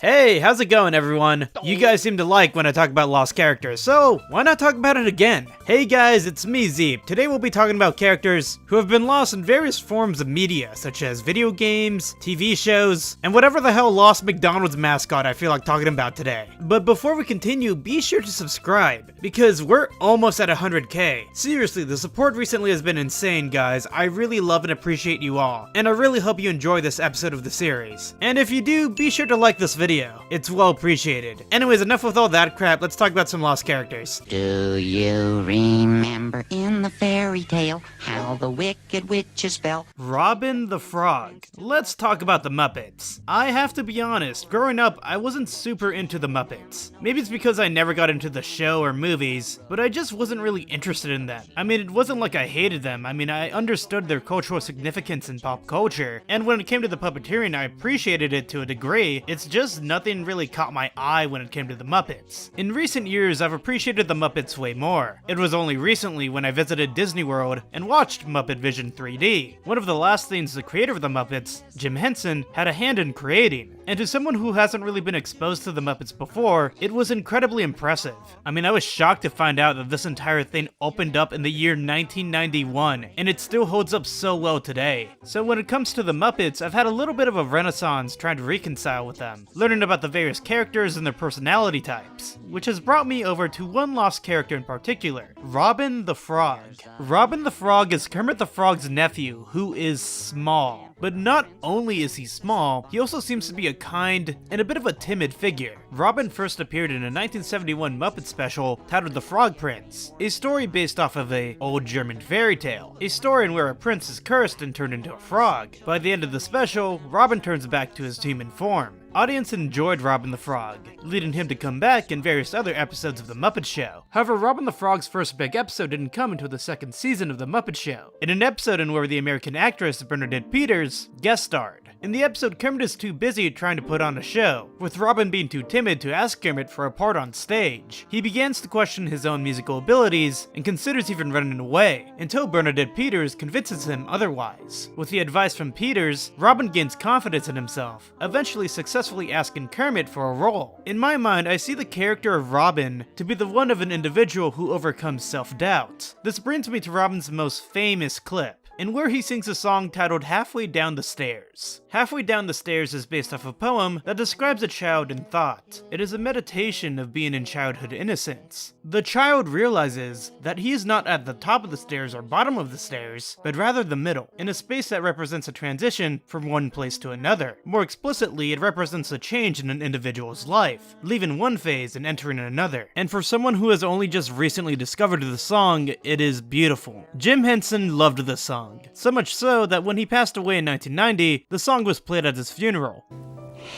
Hey, how's it going everyone? You guys seem to like when I talk about lost characters, so why not talk about it again? Hey guys, it's me Zeep. Today we'll be talking about characters who have been lost in various forms of media, such as video games, TV shows, and whatever the hell lost McDonald's mascot I feel like talking about today. But before we continue, be sure to subscribe, because we're almost at 100k. Seriously, the support recently has been insane guys. I really love and appreciate you all, and I really hope you enjoy this episode of the series. And if you do, be sure to like this video. It's well appreciated. Anyways, enough with all that crap, let's talk about some lost characters. Do you remember in the fairy tale how the wicked witches fell? Robin the Frog. Let's talk about the Muppets. I have to be honest, growing up, I wasn't super into the Muppets. Maybe it's because I never got into the show or movies, but I just wasn't really interested in them. I mean, it wasn't like I hated them. I mean, I understood their cultural significance in pop culture, and when it came to the puppeteering, I appreciated it to a degree. It's just nothing really caught my eye when it came to the Muppets. In recent years, I've appreciated the Muppets way more. It was only recently when I visited Disney World and watched Muppet Vision 3D. One of the last things the creator of the Muppets, Jim Henson, had a hand in creating. And to someone who hasn't really been exposed to the Muppets before, it was incredibly impressive. I mean, I was shocked to find out that this entire thing opened up in the year 1991, and it still holds up so well today. So when it comes to the Muppets, I've had a little bit of a renaissance trying to reconcile with them, learning about the various characters and their personality types, which has brought me over to one lost character in particular, Robin the Frog. Robin the Frog is Kermit the Frog's nephew, who is small. But not only is he small, he also seems to be a kind and a bit of a timid figure. Robin first appeared in a 1971 Muppet special titled The Frog Prince, a story based off of a old German fairy tale, a story in where a prince is cursed and turned into a frog. By the end of the special, Robin turns back to his human form. Audience enjoyed Robin the Frog, leading him to come back in various other episodes of The Muppet Show. However, Robin the Frog's first big episode didn't come until the second season of The Muppet Show, in an episode in where the American actress Bernadette Peters guest starred. In the episode, Kermit is too busy trying to put on a show, with Robin being too timid to ask Kermit for a part on stage. He begins to question his own musical abilities, and considers even running away, until Bernadette Peters convinces him otherwise. With the advice from Peters, Robin gains confidence in himself, eventually successfully asking Kermit for a role. In my mind, I see the character of Robin to be the one of an individual who overcomes self-doubt. This brings me to Robin's most famous clip, in where he sings a song titled Halfway Down the Stairs. Halfway Down the Stairs is based off a poem that describes a child in thought. It is a meditation of being in childhood innocence. The child realizes that he is not at the top of the stairs or bottom of the stairs, but rather the middle, in a space that represents a transition from one place to another. More explicitly, it represents a change in an individual's life, leaving one phase and entering another. And for someone who has only just recently discovered the song, it is beautiful. Jim Henson loved the song, so much so that when he passed away in 1990, the song was played at his funeral.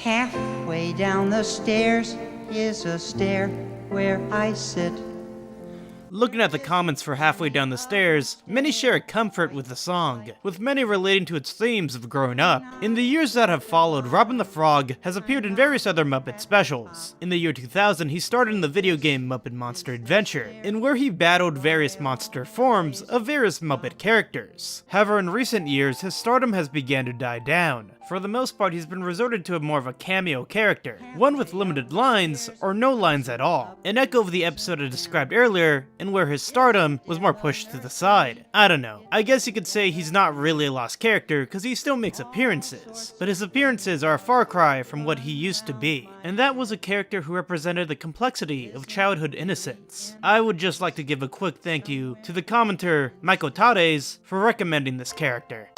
Halfway down the stairs is a stair where I sit. Looking at the comments for Halfway Down the Stairs, many share a comfort with the song, with many relating to its themes of growing up. In the years that have followed, Robin the Frog has appeared in various other Muppet specials. In the year 2000, he starred in the video game Muppet Monster Adventure, in where he battled various monster forms of various Muppet characters. However, in recent years, his stardom has begun to die down. For the most part, he's been resorted to more of a cameo character, one with limited lines or no lines at all, an echo of the episode I described earlier, in where his stardom was more pushed to the side. I don't know, I guess you could say he's not really a lost character because he still makes appearances, but his appearances are a far cry from what he used to be, and that was a character who represented the complexity of childhood innocence. I would just like to give a quick thank you to the commenter Michael Tades for recommending this character.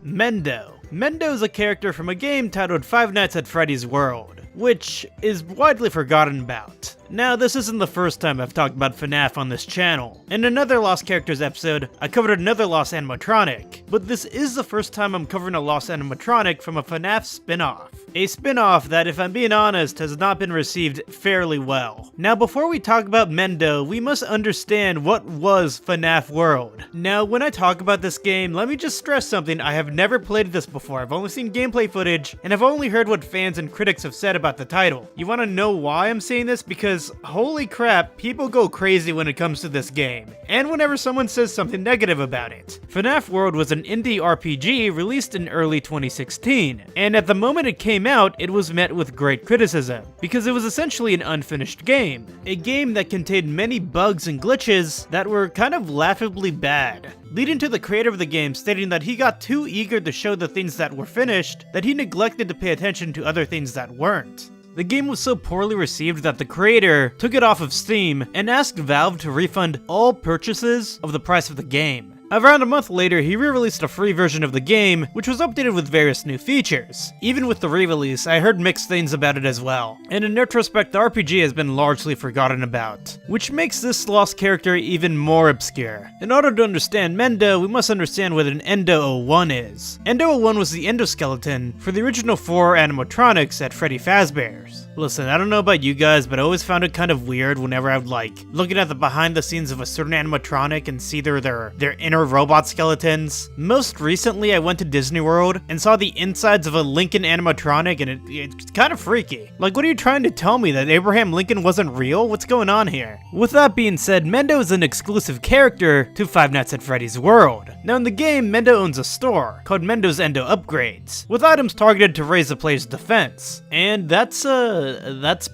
Mendo. Mendo is a character from a game titled Five Nights at Freddy's World, which is widely forgotten about. Now, this isn't the first time I've talked about FNAF on this channel. In another Lost Characters episode, I covered another Lost animatronic, but this is the first time I'm covering a Lost animatronic from a FNAF spin-off. A spin-off that, if I'm being honest, has not been received fairly well. Now, before we talk about Mendo, we must understand what was FNAF World. Now, when I talk about this game, let me just stress something. I have never played this before. I've only seen gameplay footage, and I've only heard what fans and critics have said about the title. You wanna know why I'm saying this? Because because holy crap, people go crazy when it comes to this game, and whenever someone says something negative about it. FNAF World was an indie RPG released in early 2016, and at the moment it came out, it was met with great criticism, because it was essentially an unfinished game. A game that contained many bugs and glitches that were kind of laughably bad, leading to the creator of the game stating that he got too eager to show the things that were finished that he neglected to pay attention to other things that weren't. The game was so poorly received that the creator took it off of Steam and asked Valve to refund all purchases of the price of the game. Around a month later, he re-released a free version of the game, which was updated with various new features. Even with the re-release, I heard mixed things about it as well. And in retrospect, the RPG has been largely forgotten about, which makes this lost character even more obscure. In order to understand Mendo, we must understand what an Endo-01 is. Endo-01 was the endoskeleton for the original 4 animatronics at Freddy Fazbear's. Listen, I don't know about you guys, but I always found it kind of weird whenever I would looking at the behind the scenes of a certain animatronic and see their inner robot skeletons. Most recently, I went to Disney World and saw the insides of a Lincoln animatronic, and it's kind of freaky. Like, what are you trying to tell me, that Abraham Lincoln wasn't real? What's going on here? With that being said, Mendo is an exclusive character to Five Nights at Freddy's World. Now in the game, Mendo owns a store called Mendo's Endo Upgrades, with items targeted to raise the player's defense. And that's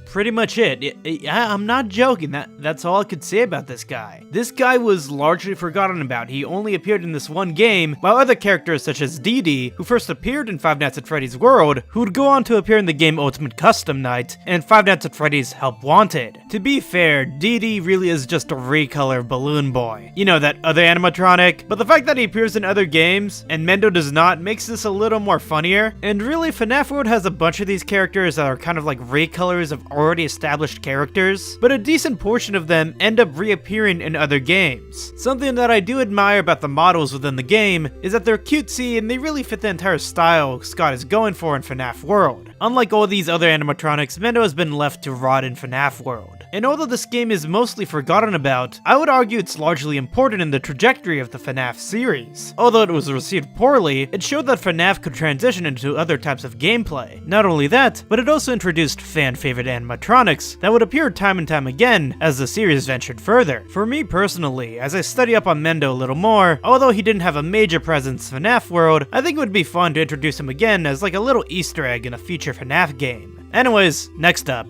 pretty much it. I'm not joking, that's all I could say about this guy. This guy was largely forgotten about. He only appeared in this one game, while other characters such as Dee Dee, who first appeared in Five Nights at Freddy's World, who would go on to appear in the game Ultimate Custom Night and Five Nights at Freddy's Help Wanted. To be fair, Dee Dee really is just a recolor of Balloon Boy. You know, that other animatronic? But the fact that he appears in other games, and Mendo does not, makes this a little more funnier. And really, FNAF World has a bunch of these characters that are kind of like recolors of already established characters, but a decent portion of them end up reappearing in other games. Something that I do admire about the models within the game is that they're cutesy and they really fit the entire style Scott is going for in FNAF World. Unlike all these other animatronics, Mendo has been left to rot in FNAF World. And although this game is mostly forgotten about, I would argue it's largely important in the trajectory of the FNAF series. Although it was received poorly, it showed that FNAF could transition into other types of gameplay. Not only that, but it also introduced fan-favorite animatronics that would appear time and time again as the series ventured further. For me personally, as I study up on Mendo a little more, although he didn't have a major presence in FNAF World, I think it would be fun to introduce him again as like a little Easter egg in a future FNAF game. Anyways, next up.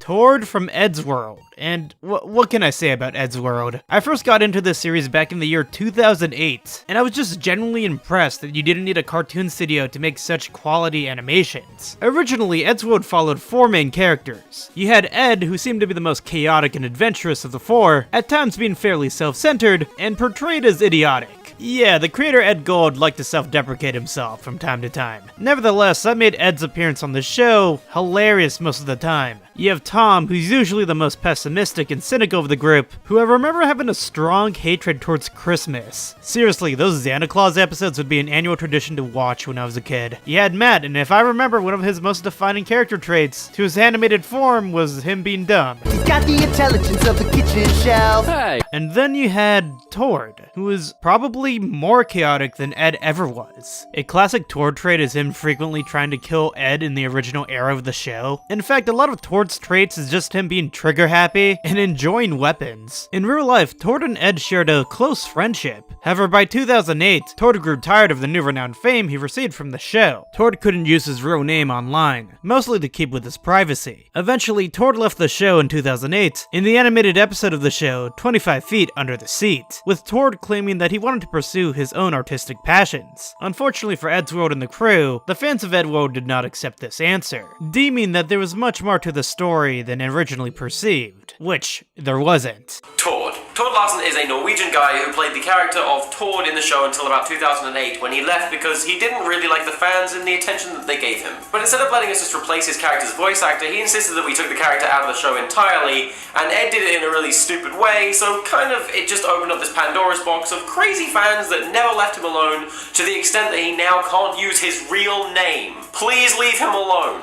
Tord from Eddsworld. And what can I say about Eddsworld? I first got into this series back in the year 2008, and I was just genuinely impressed that you didn't need a cartoon studio to make such quality animations. Originally, Eddsworld followed 4 main characters. You had Ed, who seemed to be the most chaotic and adventurous of the 4, at times being fairly self-centered, and portrayed as idiotic. Yeah, the creator Ed Gold liked to self-deprecate himself from time to time. Nevertheless, that made Ed's appearance on the show hilarious most of the time. You have Tom, who's usually the most pessimistic and cynical of the group, who I remember having a strong hatred towards Christmas. Seriously, those Santa Claus episodes would be an annual tradition to watch when I was a kid. You had Matt, and if I remember, one of his most defining character traits to his animated form was him being dumb. He's got the intelligence of the kitchen shelf. Hey. And then you had Tord, who was probably more chaotic than Ed ever was. A classic Tord trait is him frequently trying to kill Ed in the original era of the show. In fact, a lot of Tord's traits is just him being trigger happy and enjoying weapons. In real life, Tord and Ed shared a close friendship. However, by 2008, Tord grew tired of the new renowned fame he received from the show. Tord couldn't use his real name online, mostly to keep with his privacy. Eventually, Tord left the show in 2008 in the animated episode of the show, 25 Feet Under the Seat, with Tord claiming that he wanted to pursue his own artistic passions. Unfortunately for Eddsworld and the crew, the fans of Eddsworld did not accept this answer, deeming that there was much more to the story than originally perceived, which there wasn't. Tord. Tord Larsen is a Norwegian guy who played the character of Tord in the show until about 2008, when he left because he didn't really like the fans and the attention that they gave him. But instead of letting us just replace his character's voice actor, he insisted that we took the character out of the show entirely, and Ed did it in a really stupid way, so kind of it just opened up this Pandora's box of crazy fans that never left him alone, to the extent that he now can't use his real name. Please leave him alone.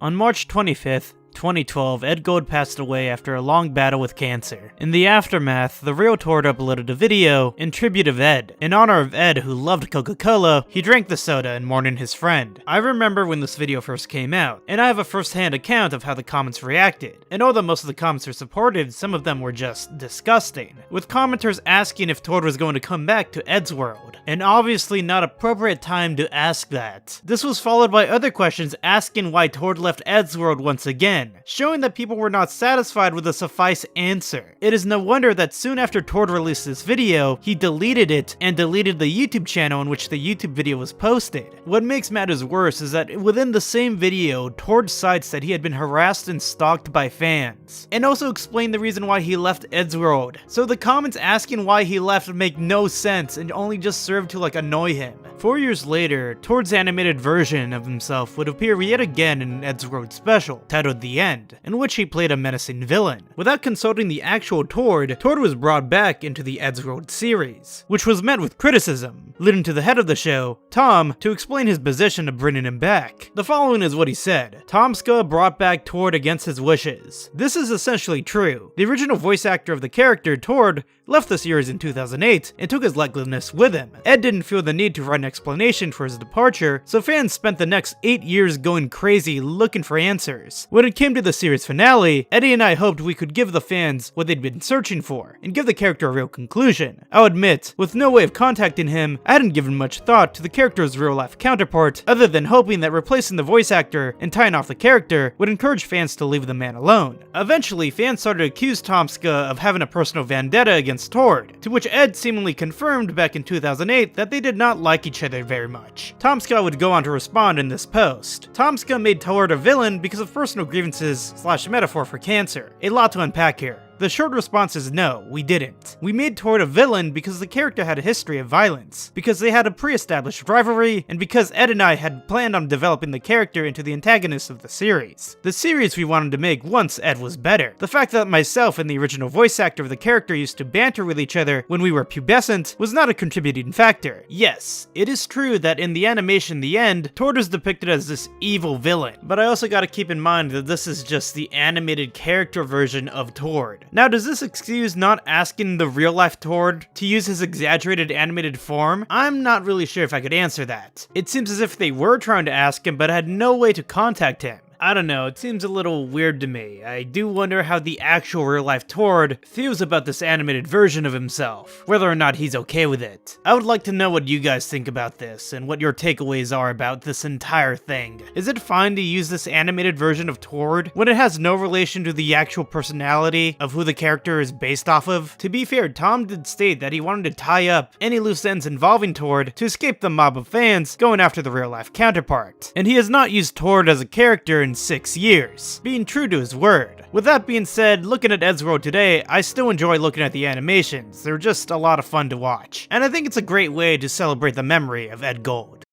On March 25th, 2012, Eddsworld passed away after a long battle with cancer. In the aftermath, the real Tord uploaded a video in tribute of Ed. In honor of Ed, who loved Coca-Cola, he drank the soda and mourned his friend. I remember when this video first came out, and I have a first-hand account of how the comments reacted. And although most of the comments were supportive, some of them were just disgusting, with commenters asking if Tord was going to come back to Eddsworld. An obviously not appropriate time to ask that. This was followed by other questions asking why Tord left Eddsworld once again, showing that people were not satisfied with a suffice answer. It is no wonder that soon after Tord released this video, he deleted it and deleted the YouTube channel in which the YouTube video was posted. What makes matters worse is that within the same video, Tord cites that he had been harassed and stalked by fans, and also explained the reason why he left Eddsworld. So the comments asking why he left make no sense and only just serve to annoy him. 4 years later, Tord's animated version of himself would appear yet again in an Eddsworld special, titled The End, in which he played a menacing villain. Without consulting the actual Tord was brought back into the Eddsworld series, which was met with criticism, leading to the head of the show, Tom, to explain his position of bringing him back. The following is what he said: Tomska brought back Tord against his wishes. This is essentially true. The original voice actor of the character, Tord, left the series in 2008 and took his likeness with him. Ed didn't feel the need to write an explanation for his departure, so fans spent the next 8 years going crazy looking for answers. When it came to the series finale, Eddie and I hoped we could give the fans what they'd been searching for, and give the character a real conclusion. I'll admit, with no way of contacting him, I hadn't given much thought to the character's real-life counterpart, other than hoping that replacing the voice actor and tying off the character would encourage fans to leave the man alone. Eventually, fans started to accuse Tomska of having a personal vendetta against Tord, to which Ed seemingly confirmed back in 2008 that they did not like each other very much. Tomska would go on to respond in this post. Tomska made Tord a villain because of personal grievances / metaphor for cancer. A lot to unpack here. The short response is no, we didn't. We made Tord a villain because the character had a history of violence, because they had a pre-established rivalry, and because Ed and I had planned on developing the character into the antagonist of the series. The series we wanted to make once Ed was better. The fact that myself and the original voice actor of the character used to banter with each other when we were pubescent was not a contributing factor. Yes, it is true that in the animation The End, Tord is depicted as this evil villain, but I also gotta keep in mind that this is just the animated character version of Tord. Now, does this excuse not asking the real-life Tord to use his exaggerated animated form? I'm not really sure if I could answer that. It seems as if they were trying to ask him but had no way to contact him. I don't know, it seems a little weird to me. I do wonder how the actual real-life Tord feels about this animated version of himself, whether or not he's okay with it. I would like to know what you guys think about this, and what your takeaways are about this entire thing. Is it fine to use this animated version of Tord when it has no relation to the actual personality of who the character is based off of? To be fair, Tom did state that he wanted to tie up any loose ends involving Tord to escape the mob of fans going after the real-life counterpart. And he has not used Tord as a character in 6 years, being true to his word. With that being said, looking at Eddsworld today, I still enjoy looking at the animations. They're just a lot of fun to watch, and I think it's a great way to celebrate the memory of Ed Gold.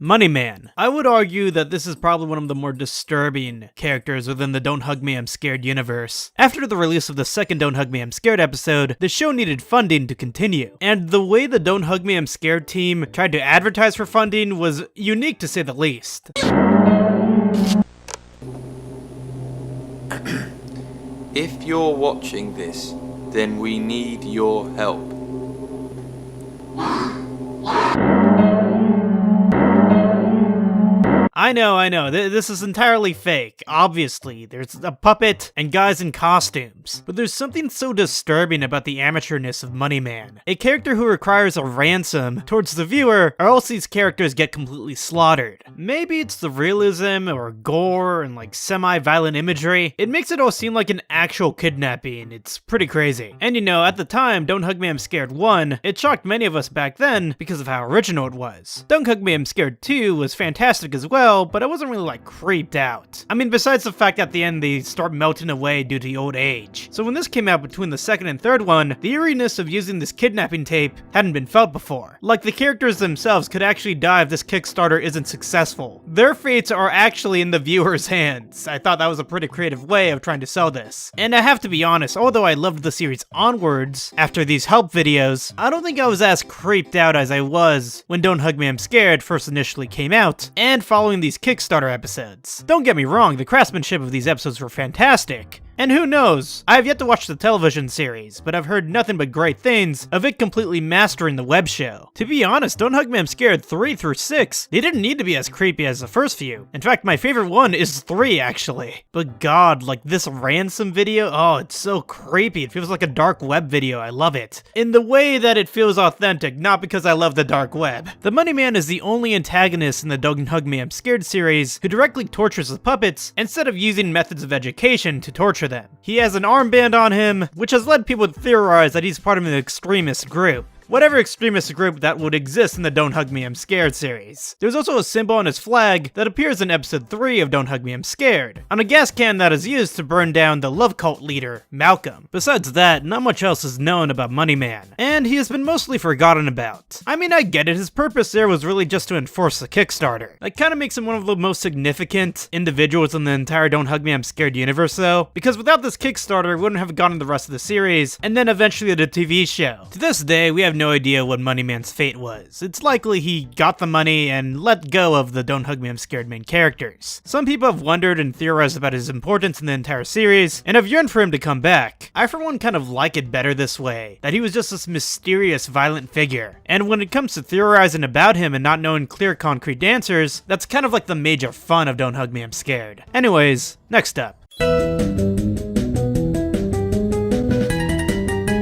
Money Man. I would argue that this is probably one of the more disturbing characters within the Don't Hug Me I'm Scared universe. After the release of the second Don't Hug Me I'm Scared episode, the show needed funding to continue, and the way the Don't Hug Me I'm Scared team tried to advertise for funding was unique to say the least. If you're watching this, then we need your help. I know, this is entirely fake. Obviously, there's a puppet and guys in costumes. But there's something so disturbing about the amateurness of Money Man. A character who requires a ransom towards the viewer, or else these characters get completely slaughtered. Maybe it's the realism or gore and semi-violent imagery. It makes it all seem like an actual kidnapping. It's pretty crazy. And at the time, Don't Hug Me I'm Scared 1, it shocked many of us back then because of how original it was. Don't Hug Me I'm Scared 2 was fantastic as well, but I wasn't really creeped out. I mean, besides the fact at the end they start melting away due to old age. So when this came out between the second and third one, the eeriness of using this kidnapping tape hadn't been felt before. The characters themselves could actually die if this Kickstarter isn't successful. Their fates are actually in the viewer's hands. I thought that was a pretty creative way of trying to sell this. And I have to be honest, although I loved the series onwards after these help videos, I don't think I was as creeped out as I was when Don't Hug Me I'm Scared first initially came out, and following in these Kickstarter episodes. Don't get me wrong, the craftsmanship of these episodes were fantastic. And who knows, I have yet to watch the television series, but I've heard nothing but great things of it completely mastering the web show. To be honest, Don't Hug Me I'm Scared 3 through 6, they didn't need to be as creepy as the first few. In fact, my favorite one is 3 actually. But god, like this ransom video, oh, it's so creepy. It feels like a dark web video, I love it. In the way that it feels authentic, not because I love the dark web. The Money Man is the only antagonist in the Don't Hug Me I'm Scared series who directly tortures the puppets instead of using methods of education to torture them. He has an armband on him, which has led people to theorize that he's part of an extremist group. Whatever extremist group that would exist in the Don't Hug Me I'm Scared series. There's also a symbol on his flag that appears in episode 3 of Don't Hug Me I'm Scared, on a gas can that is used to burn down the love cult leader, Malcolm. Besides that, not much else is known about Money Man, and he has been mostly forgotten about. I mean, I get it, his purpose there was really just to enforce the Kickstarter. That kinda makes him one of the most significant individuals in the entire Don't Hug Me I'm Scared universe though, because without this Kickstarter, we wouldn't have gotten the rest of the series, and then eventually the TV show. To this day, we have no idea what Money Man's fate was. It's likely he got the money and let go of the Don't Hug Me I'm Scared main characters. Some people have wondered and theorized about his importance in the entire series, and have yearned for him to come back. I for one kind of like it better this way, that he was just this mysterious, violent figure. And when it comes to theorizing about him and not knowing clear, concrete answers, that's kind of like the major fun of Don't Hug Me I'm Scared. Anyways, next up.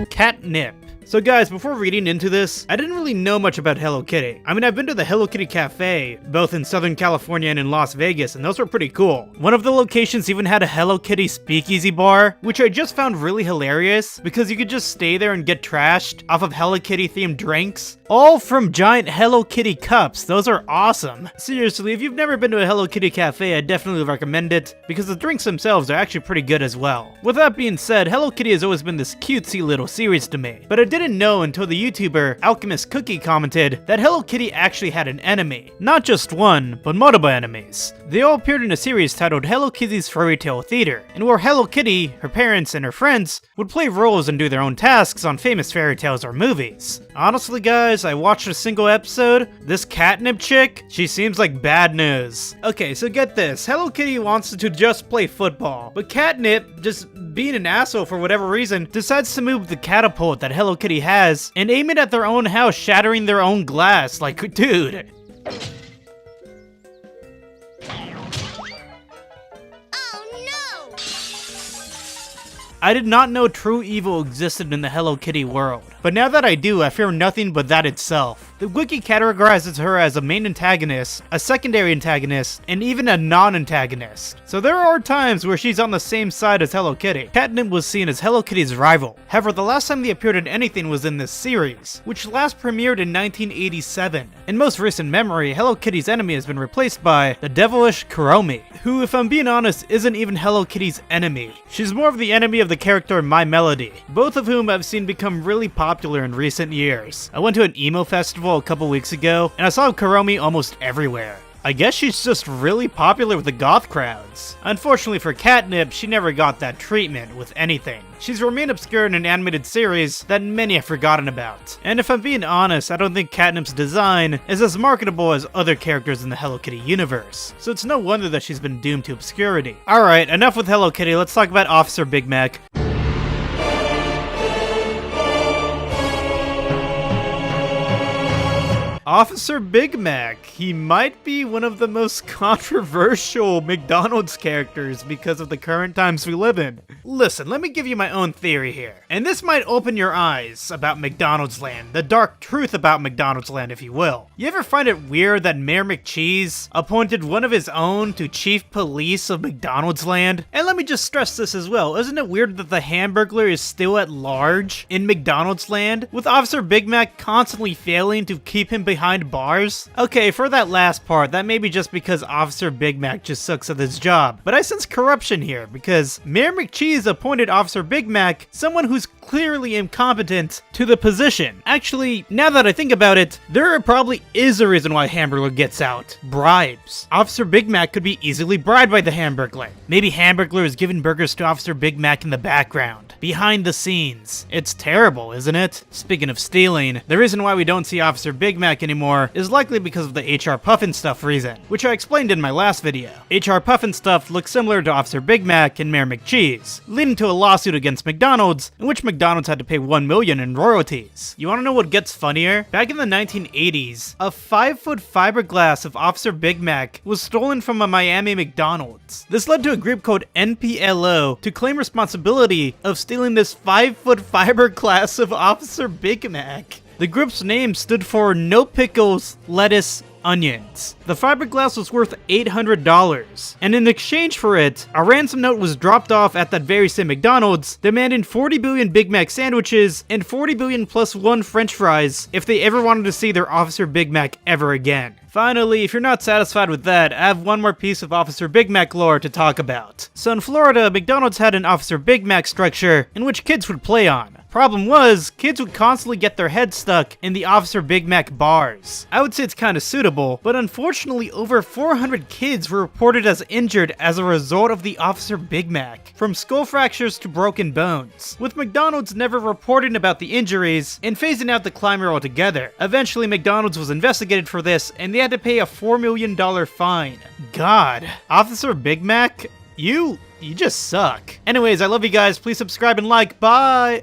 Catnip. So guys, before reading into this, I didn't really know much about Hello Kitty. I mean, I've been to the Hello Kitty Cafe, both in Southern California and in Las Vegas, and those were pretty cool. One of the locations even had a Hello Kitty speakeasy bar, which I just found really hilarious, because you could just stay there and get trashed off of Hello Kitty themed drinks, all from giant Hello Kitty cups. Those are awesome. Seriously, if you've never been to a Hello Kitty Cafe, I definitely recommend it, because the drinks themselves are actually pretty good as well. With that being said, Hello Kitty has always been this cutesy little series to me, but I didn't know until the YouTuber Alchemist Cookie commented that Hello Kitty actually had an enemy. Not just one, but multiple enemies. They all appeared in a series titled Hello Kitty's Fairy Tale Theater, and where Hello Kitty, her parents, and her friends would play roles and do their own tasks on famous fairy tales or movies. Honestly guys, I watched a single episode. This Catnip chick, she seems like bad news. Okay, so get this. Hello Kitty wants to just play football, but Catnip, just being an asshole for whatever reason, decides to move the catapult that Hello Kitty has and aim it at their own house, shattering their own glass. Like, dude. I did not know true evil existed in the Hello Kitty world, but now that I do, I fear nothing but that itself. The wiki categorizes her as a main antagonist, a secondary antagonist, and even a non-antagonist. So there are times where she's on the same side as Hello Kitty. Catnip was seen as Hello Kitty's rival. However, the last time they appeared in anything was in this series, which last premiered in 1987. In most recent memory, Hello Kitty's enemy has been replaced by the devilish Kuromi, who, if I'm being honest, isn't even Hello Kitty's enemy. She's more of the enemy of the character My Melody, both of whom I've seen become really popular in recent years. I went to an emo festival a couple weeks ago, and I saw Kuromi almost everywhere. I guess she's just really popular with the goth crowds. Unfortunately for Catnip, she never got that treatment with anything. She's remained obscure in an animated series that many have forgotten about. And if I'm being honest, I don't think Catnip's design is as marketable as other characters in the Hello Kitty universe. So it's no wonder that she's been doomed to obscurity. Alright, enough with Hello Kitty, let's talk about Officer Big Mac. Officer Big Mac. He might be one of the most controversial McDonald's characters because of the current times we live in. Listen, let me give you my own theory here. And this might open your eyes about McDonald's Land, the dark truth about McDonald's Land, if you will. You ever find it weird that Mayor McCheese appointed one of his own to chief police of McDonald's Land? And let me just stress this as well. Isn't it weird that the Hamburglar is still at large in McDonald's Land, with Officer Big Mac constantly failing to keep him behind bars? Okay, for that last part, that may be just because Officer Big Mac just sucks at his job. But I sense corruption here, because Mayor McCheese appointed Officer Big Mac someone who's clearly incompetent to the position. Actually, now that I think about it, there probably is a reason why Hamburglar gets out. Bribes. Officer Big Mac could be easily bribed by the Hamburglar. Maybe Hamburglar is giving burgers to Officer Big Mac in the background, behind the scenes. It's terrible, isn't it? Speaking of stealing, the reason why we don't see Officer Big Mac anymore is likely because of the HR Puffinstuff reason, which I explained in my last video. HR Puffinstuff looks similar to Officer Big Mac and Mayor McCheese, leading to a lawsuit against McDonald's, in which McDonald's had to pay $1 million in royalties. You wanna know what gets funnier? Back in the 1980s, a 5-foot fiberglass of Officer Big Mac was stolen from a Miami McDonald's. This led to a group called NPLO to claim responsibility of stealing this 5-foot fiberglass of Officer Big Mac. The group's name stood for No Pickles, Lettuce, Onions. The fiberglass was worth $800, and in exchange for it, a ransom note was dropped off at that very same McDonald's, demanding 40 billion Big Mac sandwiches and 40 billion plus one French fries if they ever wanted to see their Officer Big Mac ever again. Finally, if you're not satisfied with that, I have one more piece of Officer Big Mac lore to talk about. So in Florida, McDonald's had an Officer Big Mac structure in which kids would play on. Problem was, kids would constantly get their heads stuck in the Officer Big Mac bars. I would say it's kinda suitable, but unfortunately over 400 kids were reported as injured as a result of the Officer Big Mac, from skull fractures to broken bones, with McDonald's never reporting about the injuries and phasing out the climber altogether. Eventually McDonald's was investigated for this and they had to pay a $4 million fine. God, Officer Big Mac, you just suck. Anyways, I love you guys, please subscribe and like, bye!